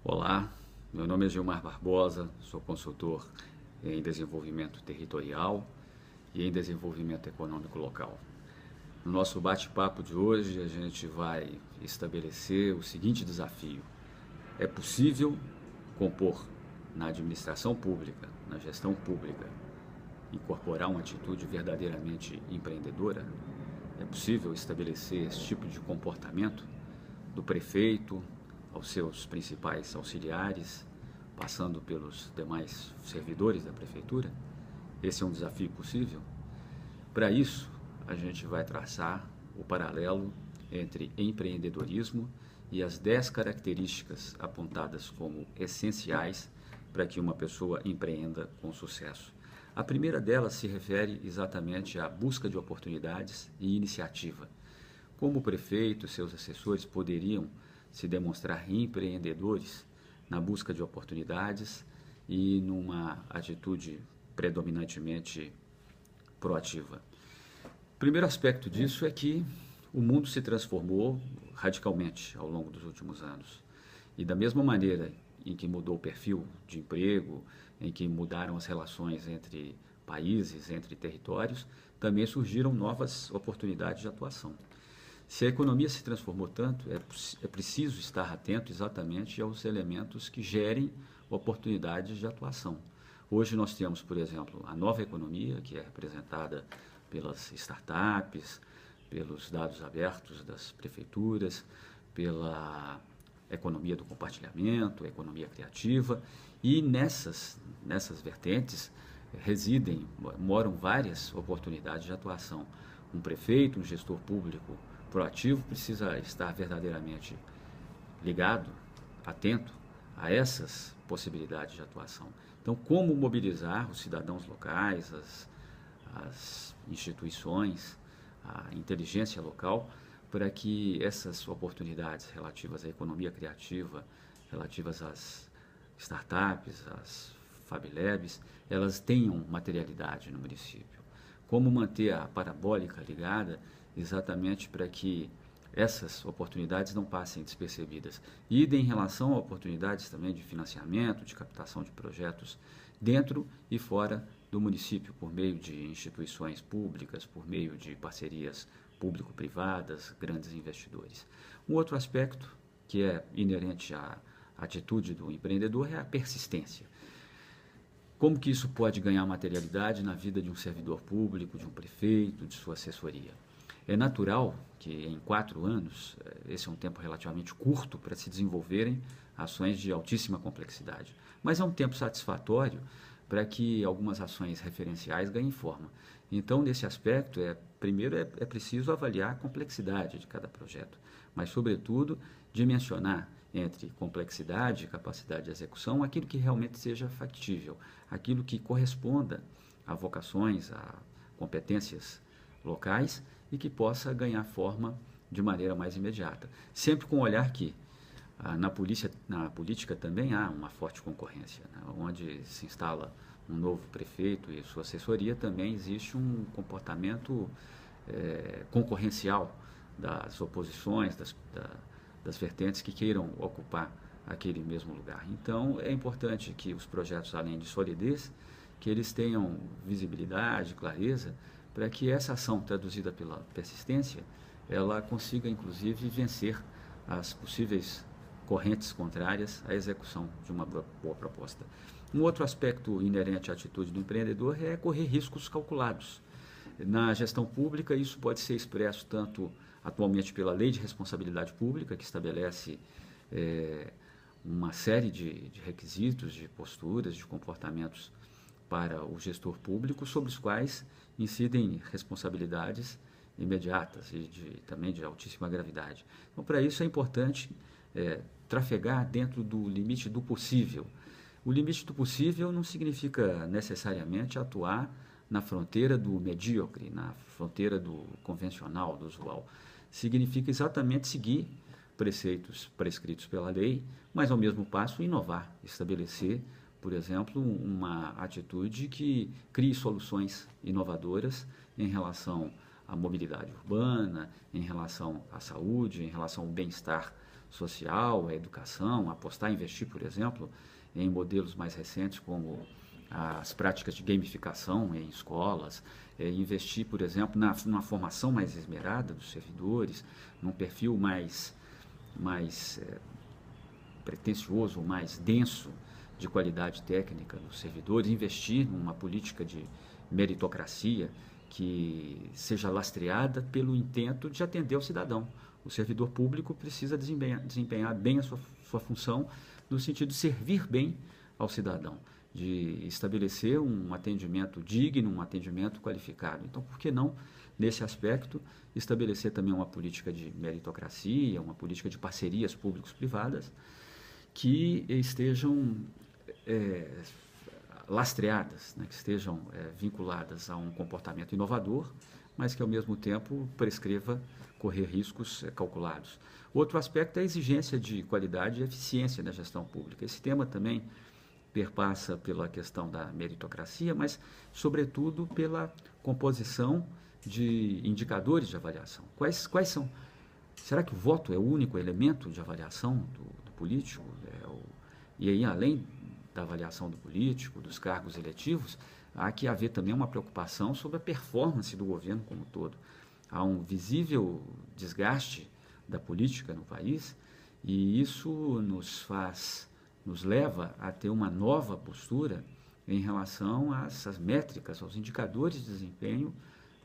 Olá, meu nome é Gilmar Barbosa, sou consultor em desenvolvimento territorial e em desenvolvimento econômico local. No nosso bate-papo de hoje, a gente vai estabelecer o seguinte desafio: é possível compor na administração pública, na gestão pública, incorporar uma atitude verdadeiramente empreendedora? É possível estabelecer esse tipo de comportamento do prefeito aos seus principais auxiliares, passando pelos demais servidores da prefeitura? Esse é um desafio possível? Para isso, a gente vai traçar o paralelo entre empreendedorismo e as 10 características apontadas como essenciais para que uma pessoa empreenda com sucesso. A primeira delas se refere exatamente à busca de oportunidades e iniciativa. Como o prefeito e seus assessores poderiam se demonstrar empreendedores na busca de oportunidades e numa atitude predominantemente proativa? O primeiro aspecto disso é que o mundo se transformou radicalmente ao longo dos últimos anos. E da mesma maneira em que mudou o perfil de emprego, em que mudaram as relações entre países, entre territórios, também surgiram novas oportunidades de atuação. Se a economia se transformou tanto, é preciso estar atento exatamente aos elementos que gerem oportunidades de atuação. Hoje nós temos, por exemplo, a nova economia, que é representada pelas startups, pelos dados abertos das prefeituras, pela economia do compartilhamento, a economia criativa, e nessas vertentes moram várias oportunidades de atuação. Um prefeito, um gestor público proativo precisa estar verdadeiramente ligado, atento a essas possibilidades de atuação. Então, como mobilizar os cidadãos locais, as instituições, a inteligência local, para que essas oportunidades relativas à economia criativa, relativas às startups, às Fab Labs, elas tenham materialidade no município. Como manter a parabólica ligada exatamente para que essas oportunidades não passem despercebidas. E em relação a oportunidades também de financiamento, de captação de projetos dentro e fora do município, por meio de instituições públicas, por meio de parcerias público-privadas, grandes investidores. Um outro aspecto que é inerente à atitude do empreendedor é a persistência. Como que isso pode ganhar materialidade na vida de um servidor público, de um prefeito, de sua assessoria? É natural que em 4 anos, esse é um tempo relativamente curto para se desenvolverem ações de altíssima complexidade, mas é um tempo satisfatório para que algumas ações referenciais ganhem forma. Então, nesse aspecto, primeiro é preciso avaliar a complexidade de cada projeto, mas, sobretudo, dimensionar entre complexidade e capacidade de execução aquilo que realmente seja factível, aquilo que corresponda a vocações, a competências locais e que possa ganhar forma de maneira mais imediata. Sempre com o olhar que na política também há uma forte concorrência, né? Onde se instala um novo prefeito e sua assessoria, também existe um comportamento concorrencial das oposições, das vertentes que queiram ocupar aquele mesmo lugar. Então, é importante que os projetos, além de solidez, que eles tenham visibilidade, clareza, para que essa ação traduzida pela persistência, ela consiga, inclusive, vencer as possíveis correntes contrárias à execução de uma boa proposta. Um outro aspecto inerente à atitude do empreendedor é correr riscos calculados. Na gestão pública, isso pode ser expresso tanto atualmente pela Lei de Responsabilidade Pública, que estabelece uma série de requisitos, de posturas, de comportamentos para o gestor público, sobre os quais incidem responsabilidades imediatas e também de altíssima gravidade. Então, para isso é importante trafegar dentro do limite do possível. O limite do possível não significa necessariamente atuar na fronteira do medíocre, na fronteira do convencional, do usual. Significa exatamente seguir preceitos prescritos pela lei, mas ao mesmo passo inovar, estabelecer, por exemplo, uma atitude que crie soluções inovadoras em relação à mobilidade urbana, em relação à saúde, em relação ao bem-estar social, a educação, apostar, investir, por exemplo, em modelos mais recentes como as práticas de gamificação em escolas, investir, por exemplo, numa formação mais esmerada dos servidores, num perfil mais pretensioso, mais denso de qualidade técnica dos servidores, investir numa política de meritocracia que seja lastreada pelo intento de atender ao cidadão. O servidor público precisa desempenhar bem a sua função no sentido de servir bem ao cidadão, de estabelecer um atendimento digno, um atendimento qualificado. Então, por que não, nesse aspecto, estabelecer também uma política de meritocracia, uma política de parcerias públicos-privadas que estejam lastreadas, né, que estejam vinculadas a um comportamento inovador, mas que, ao mesmo tempo, prescreva correr riscos calculados. Outro aspecto é a exigência de qualidade e eficiência da gestão pública. Esse tema também perpassa pela questão da meritocracia, mas, sobretudo, pela composição de indicadores de avaliação. Quais são? Será que o voto é o único elemento de avaliação do político? E aí, além da avaliação do político, dos cargos eletivos, há que haver também uma preocupação sobre a performance do governo como um todo. Há um visível desgaste da política no país e isso nos leva a ter uma nova postura em relação às métricas, aos indicadores de desempenho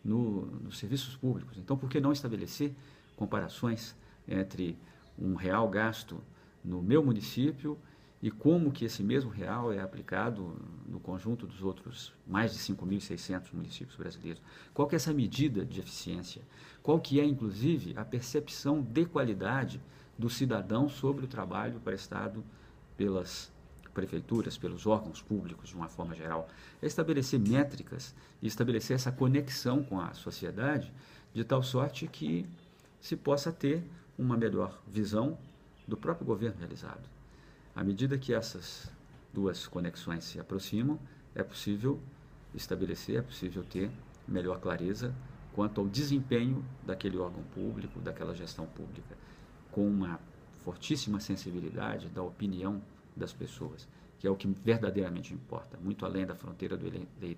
nos serviços públicos. Então, por que não estabelecer comparações entre um real gasto no meu município e como que esse mesmo real é aplicado no conjunto dos outros mais de 5.600 municípios brasileiros? Qual que é essa medida de eficiência? Qual que é, inclusive, a percepção de qualidade do cidadão sobre o trabalho prestado pelas prefeituras, pelos órgãos públicos, de uma forma geral? É estabelecer métricas e estabelecer essa conexão com a sociedade, de tal sorte que se possa ter uma melhor visão do próprio governo realizado. À medida que essas duas conexões se aproximam, é possível estabelecer, é possível ter melhor clareza quanto ao desempenho daquele órgão público, daquela gestão pública, com uma fortíssima sensibilidade da opinião das pessoas, que é o que verdadeiramente importa. Muito além da fronteira do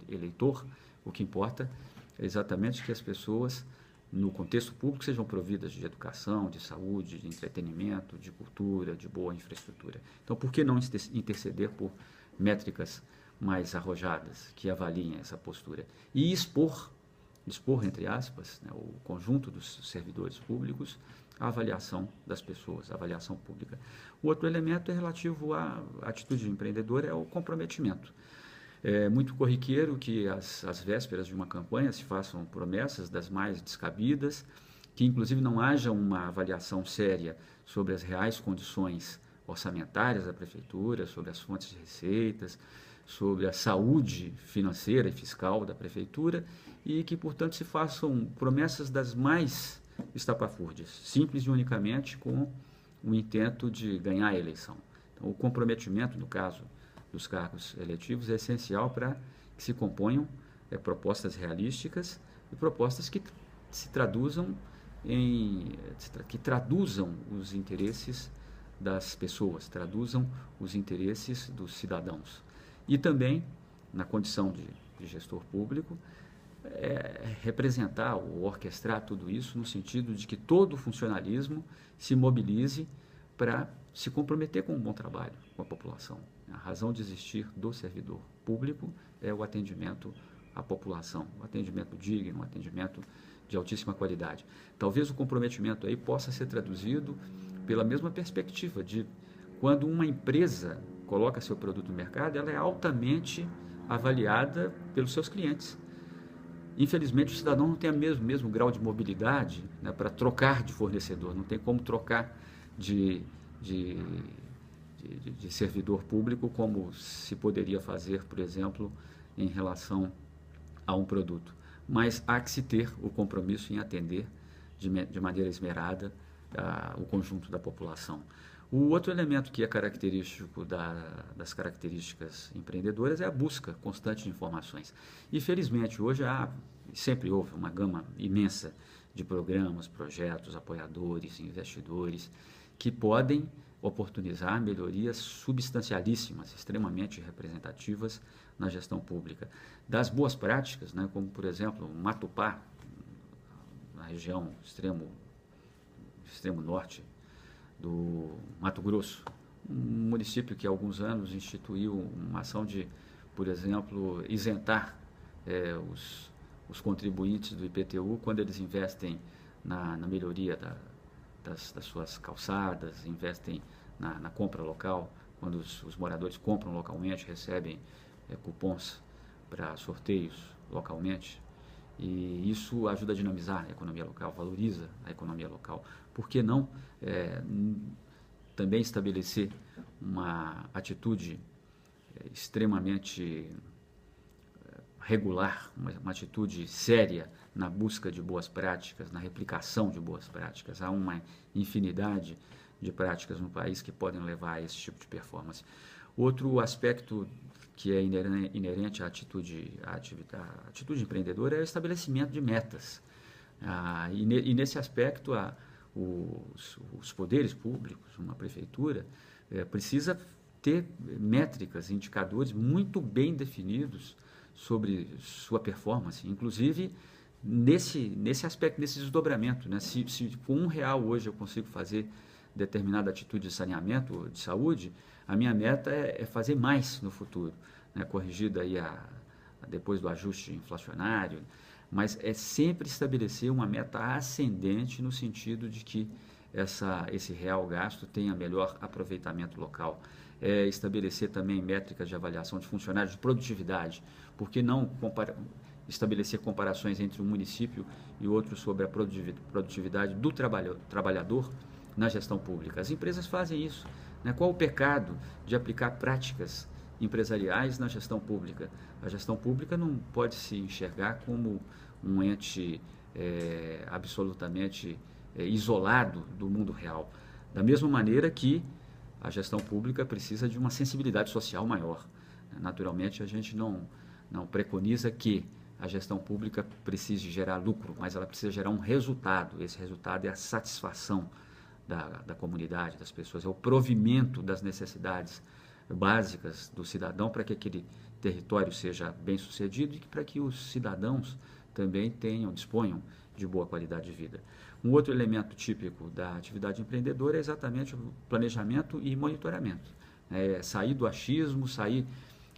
eleitor, o que importa é exatamente que as pessoas, no contexto público, sejam providas de educação, de saúde, de entretenimento, de cultura, de boa infraestrutura. Então, por que não interceder por métricas mais arrojadas que avaliem essa postura? E expor entre aspas, né, o conjunto dos servidores públicos à avaliação das pessoas, à avaliação pública. O outro elemento é relativo à atitude empreendedora, é o comprometimento. É muito corriqueiro que às vésperas de uma campanha se façam promessas das mais descabidas, que inclusive não haja uma avaliação séria sobre as reais condições orçamentárias da prefeitura, sobre as fontes de receitas, sobre a saúde financeira e fiscal da prefeitura e que, portanto, se façam promessas das mais estapafúrdias, simples e unicamente com o intento de ganhar a eleição. Então, o comprometimento, no caso dos cargos eletivos, é essencial para que se componham propostas realísticas e propostas que traduzam os interesses das pessoas, traduzam os interesses dos cidadãos. E também, na condição de gestor público, representar ou orquestrar tudo isso no sentido de que todo o funcionalismo se mobilize para se comprometer com um bom trabalho com a população. A razão de existir do servidor público é o atendimento à população, o atendimento digno, um atendimento de altíssima qualidade. Talvez o comprometimento aí possa ser traduzido pela mesma perspectiva de quando uma empresa coloca seu produto no mercado, ela é altamente avaliada pelos seus clientes. Infelizmente, o cidadão não tem o mesmo grau de mobilidade, né, para trocar de fornecedor, não tem como trocar de servidor público como se poderia fazer, por exemplo, em relação a um produto. Mas há que se ter o compromisso em atender de maneira esmerada o conjunto da população. O outro elemento que é característico das características empreendedoras é a busca constante de informações. E, felizmente, hoje sempre houve uma gama imensa de programas, projetos, apoiadores, investidores, que podem oportunizar melhorias substancialíssimas, extremamente representativas na gestão pública. Das boas práticas, né, como, por exemplo, Matupá, na região extremo norte do Mato Grosso, um município que há alguns anos instituiu uma ação de, por exemplo, isentar os contribuintes do IPTU quando eles investem na melhoria das suas calçadas, investem na compra local, quando os moradores compram localmente, recebem cupons para sorteios localmente, e isso ajuda a dinamizar a economia local, valoriza a economia local. Por que não também estabelecer uma atitude extremamente regular, uma atitude séria na busca de boas práticas, na replicação de boas práticas? Há uma infinidade de práticas no país que podem levar a esse tipo de performance. Outro aspecto que é inerente à atitude empreendedora é o estabelecimento de metas. E nesse aspecto, os poderes públicos, uma prefeitura, precisa ter métricas, indicadores muito bem definidos sobre sua performance, inclusive nesse aspecto, nesse desdobramento, né? Se com R$1 hoje eu consigo fazer determinada atitude de saneamento, de saúde, a minha meta é fazer mais no futuro, né? Corrigida aí depois do ajuste inflacionário, mas é sempre estabelecer uma meta ascendente no sentido de que esse real gasto tenha melhor aproveitamento local. Estabelecer também métricas de avaliação de funcionários, de produtividade, porque não estabelecer comparações entre um município e outro sobre a produtividade do trabalhador na gestão pública. As empresas fazem isso, né? Qual o pecado de aplicar práticas empresariais na gestão pública? A gestão pública não pode se enxergar como um ente absolutamente isolado do mundo real. Da mesma maneira que a gestão pública precisa de uma sensibilidade social maior. Naturalmente, a gente não preconiza que a gestão pública precise gerar lucro, mas ela precisa gerar um resultado. Esse resultado é a satisfação da comunidade, das pessoas, é o provimento das necessidades básicas do cidadão para que aquele território seja bem sucedido e para que os cidadãos também disponham de boa qualidade de vida. Um outro elemento típico da atividade empreendedora é exatamente o planejamento e monitoramento. Sair do achismo, sair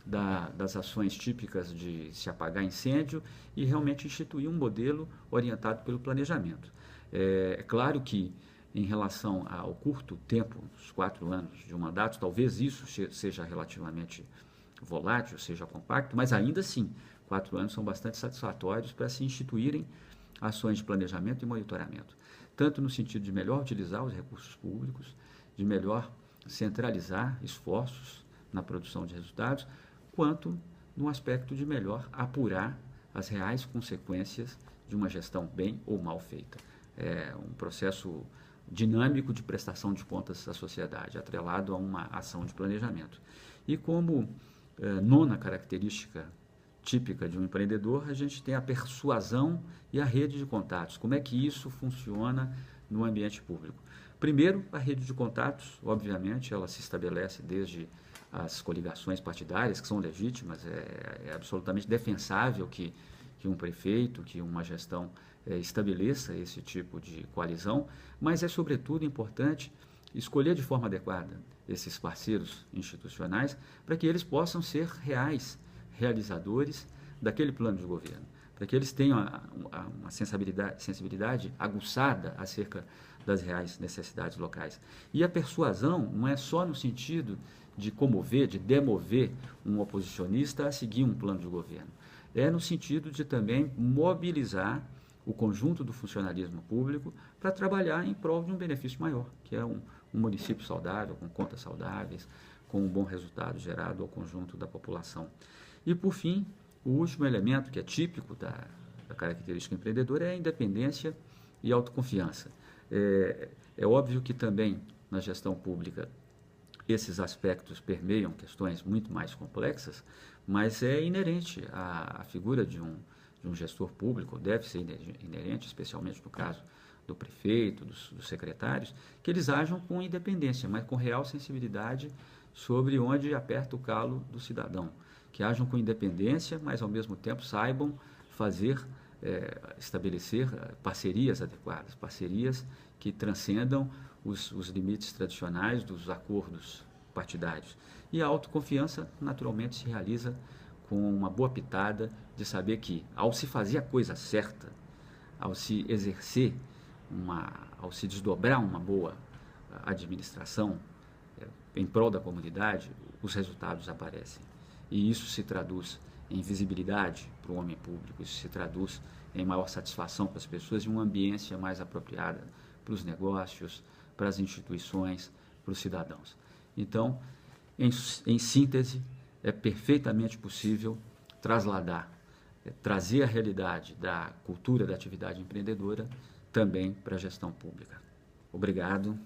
das ações típicas de se apagar incêndio e realmente instituir um modelo orientado pelo planejamento. É claro que, em relação ao curto tempo, os 4 anos de um mandato, talvez isso seja relativamente volátil, seja compacto, mas ainda assim, 4 anos são bastante satisfatórios para se instituírem ações de planejamento e monitoramento, tanto no sentido de melhor utilizar os recursos públicos, de melhor centralizar esforços na produção de resultados, quanto no aspecto de melhor apurar as reais consequências de uma gestão bem ou mal feita. É um processo dinâmico de prestação de contas à sociedade, atrelado a uma ação de planejamento. E como nona característica típica de um empreendedor, a gente tem a persuasão e a rede de contatos. Como é que isso funciona no ambiente público? Primeiro, a rede de contatos, obviamente, ela se estabelece desde as coligações partidárias, que são legítimas, é absolutamente defensável que um prefeito, que uma gestão estabeleça esse tipo de coalizão, mas é, sobretudo, importante escolher de forma adequada esses parceiros institucionais para que eles possam ser realizadores daquele plano de governo, para que eles tenham uma sensibilidade aguçada acerca das reais necessidades locais. E a persuasão não é só no sentido de comover, de demover um oposicionista a seguir um plano de governo. É no sentido de também mobilizar o conjunto do funcionalismo público para trabalhar em prol de um benefício maior, que é um município saudável, com contas saudáveis, com um bom resultado gerado ao conjunto da população. E, por fim, o último elemento que é típico da característica empreendedora é a independência e autoconfiança. É óbvio que também na gestão pública esses aspectos permeiam questões muito mais complexas, mas é inerente à figura de um gestor público, deve ser inerente, especialmente no caso do prefeito, dos secretários, que eles ajam com independência, mas com real sensibilidade sobre onde aperta o calo do cidadão. Que ajam com independência, mas ao mesmo tempo saibam estabelecer parcerias adequadas, parcerias que transcendam os limites tradicionais dos acordos partidários. E a autoconfiança, naturalmente, se realiza com uma boa pitada de saber que, ao se fazer a coisa certa, ao se exercer, ao se desdobrar uma boa administração em prol da comunidade, os resultados aparecem. E isso se traduz em visibilidade para o homem público, isso se traduz em maior satisfação para as pessoas e uma ambiência mais apropriada para os negócios, para as instituições, para os cidadãos. Então, em síntese, é perfeitamente possível trasladar, trazer a realidade da cultura da atividade empreendedora também para a gestão pública. Obrigado.